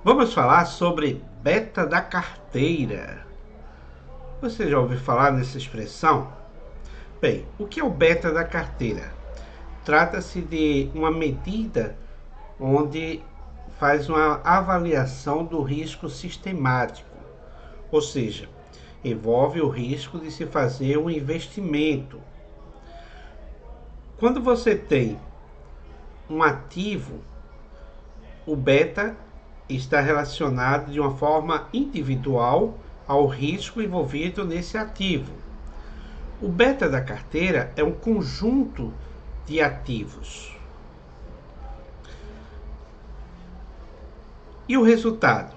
Vamos falar sobre beta da carteira. Você já ouviu falar nessa expressão? Bem, o que é o beta da carteira? Trata-se de uma medida onde faz uma avaliação do risco sistemático, ou seja, envolve o risco de se fazer um investimento. Quando você tem um ativo, o beta está relacionado de uma forma individual ao risco envolvido nesse ativo. O beta da carteira é um conjunto de ativos. E o resultado?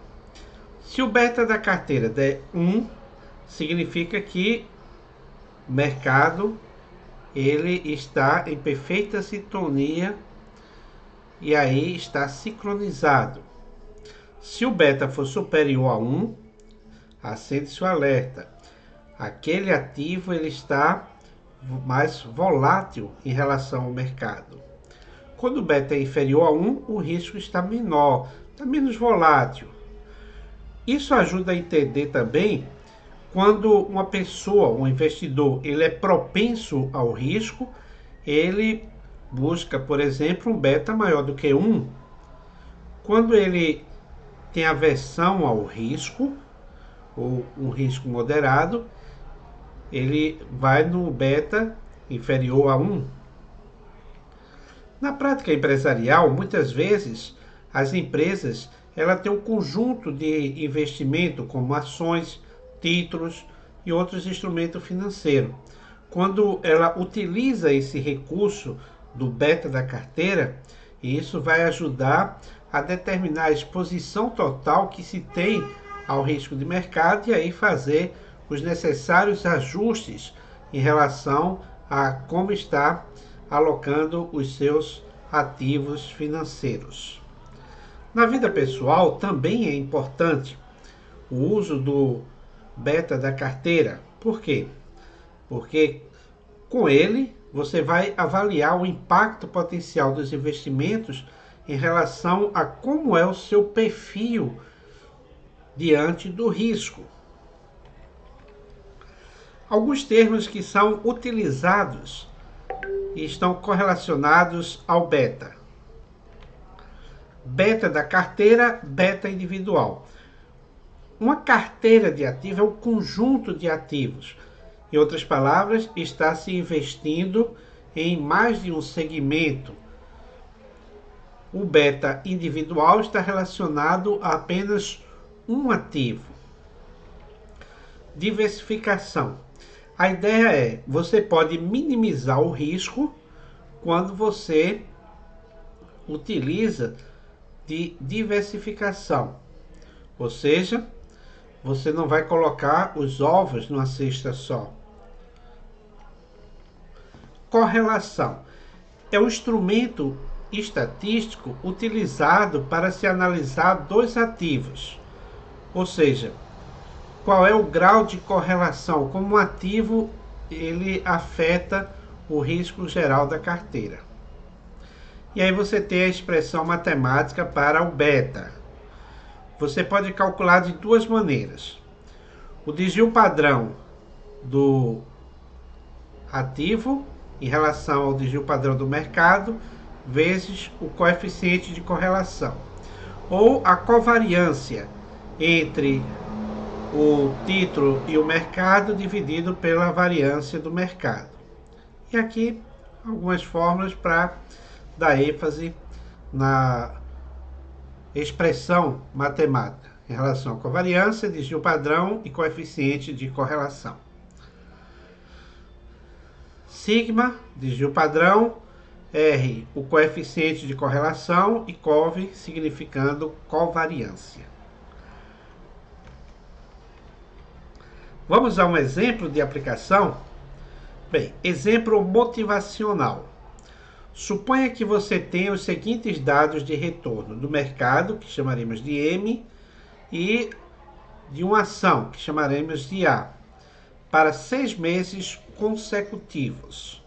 Se o beta da carteira der 1, significa que o mercado ele está em perfeita sintonia e aí está sincronizado. Se o beta for superior a 1, acende-se o alerta. Aquele ativo ele está mais volátil em relação ao mercado. Quando o beta é inferior a 1, o risco está menor, está menos volátil. Isso ajuda a entender também quando uma pessoa, um investidor, ele é propenso ao risco, ele busca, por exemplo, um beta maior do que 1. Quando ele tem aversão ao risco, ou um risco moderado, ele vai no beta inferior a 1. Na prática empresarial, muitas vezes, as empresas têm um conjunto de investimento, como ações, títulos e outros instrumentos financeiros. Quando ela utiliza esse recurso do beta da carteira, isso vai ajudar a determinar a exposição total que se tem ao risco de mercado e aí fazer os necessários ajustes em relação a como está alocando os seus ativos financeiros. Na vida pessoal também é importante o uso do beta da carteira. Por quê? Porque com ele você vai avaliar o impacto potencial dos investimentos em relação a como é o seu perfil diante do risco. Alguns termos que são utilizados e estão correlacionados ao beta. Beta da carteira, beta individual. Uma carteira de ativos é um conjunto de ativos. Em outras palavras, está se investindo em mais de um segmento. O beta individual está relacionado a apenas um ativo. Diversificação. A ideia é, você pode minimizar o risco quando você utiliza de diversificação. Ou seja, você não vai colocar os ovos numa cesta só. Correlação. É um instrumento estatístico utilizado para se analisar dois ativos. Ou seja, qual é o grau de correlação, como um ativo ele afeta o risco geral da carteira. E aí você tem a expressão matemática para o beta. Você pode calcular de duas maneiras. O desvio padrão do ativo em relação ao desvio padrão do mercado vezes o coeficiente de correlação. Ou a covariância entre o título e o mercado dividido pela variância do mercado. E aqui algumas fórmulas para dar ênfase na expressão matemática em relação à covariância, desvio padrão e coeficiente de correlação. Sigma, desvio padrão, R, o coeficiente de correlação e cov, significando covariância. Vamos a um exemplo de aplicação? Bem, exemplo motivacional. Suponha que você tenha os seguintes dados de retorno do mercado, que chamaremos de M, e de uma ação, que chamaremos de A, para 6 meses consecutivos.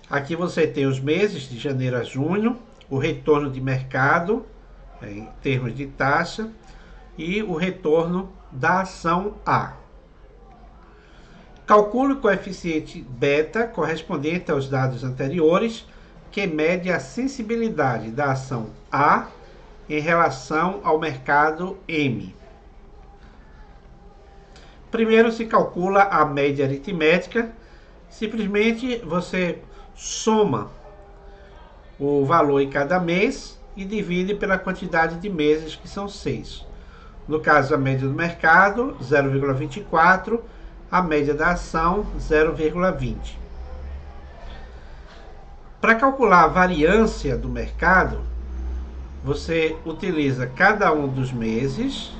Aqui você tem os meses de janeiro a junho, o retorno de mercado em termos de taxa, e o retorno da ação A. Calcule o coeficiente beta correspondente aos dados anteriores, que mede a sensibilidade da ação A em relação ao mercado M. Primeiro se calcula a média aritmética. Simplesmente você soma o valor em cada mês e divide pela quantidade de meses, que são 6. No caso, a média do mercado, 0,24, a média da ação, 0,20. Para calcular a variância do mercado, você utiliza cada um dos meses,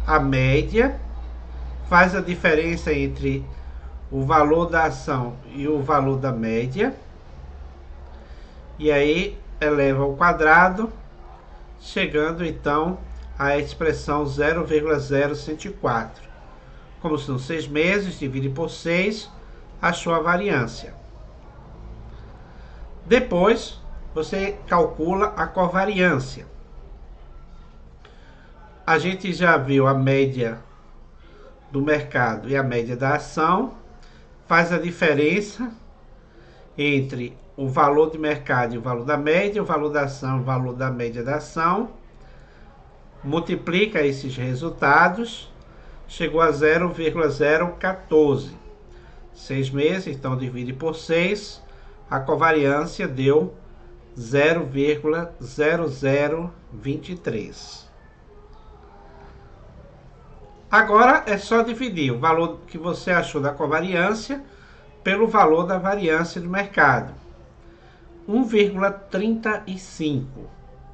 a média, faz a diferença entre o valor da ação e o valor da média, e aí eleva ao quadrado, chegando então à expressão 0,0104. Como são 6 meses, divide por 6, achou a variância. Depois, você calcula a covariância. A gente já viu a média do mercado e a média da ação. Faz a diferença entre o valor de mercado e o valor da média, o valor da ação e o valor da média da ação. Multiplica esses resultados, chegou a 0,014. 6 meses, então divide por 6, a covariância deu 0,0023. Agora é só dividir o valor que você achou da covariância pelo valor da variância do mercado. 1,35.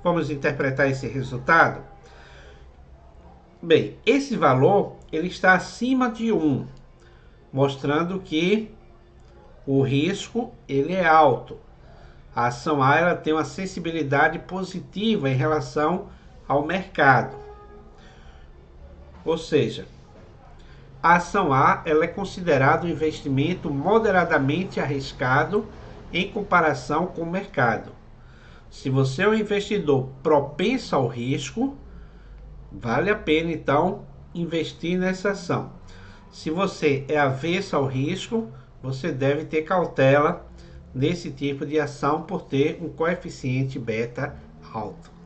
Vamos interpretar esse resultado? Bem, esse valor ele está acima de 1, mostrando que o risco ele é alto. A ação A ela tem uma sensibilidade positiva em relação ao mercado. Ou seja, a ação A ela é considerada um investimento moderadamente arriscado em comparação com o mercado. Se você é um investidor propenso ao risco, vale a pena então investir nessa ação. Se você é avesso ao risco, você deve ter cautela nesse tipo de ação por ter um coeficiente beta alto.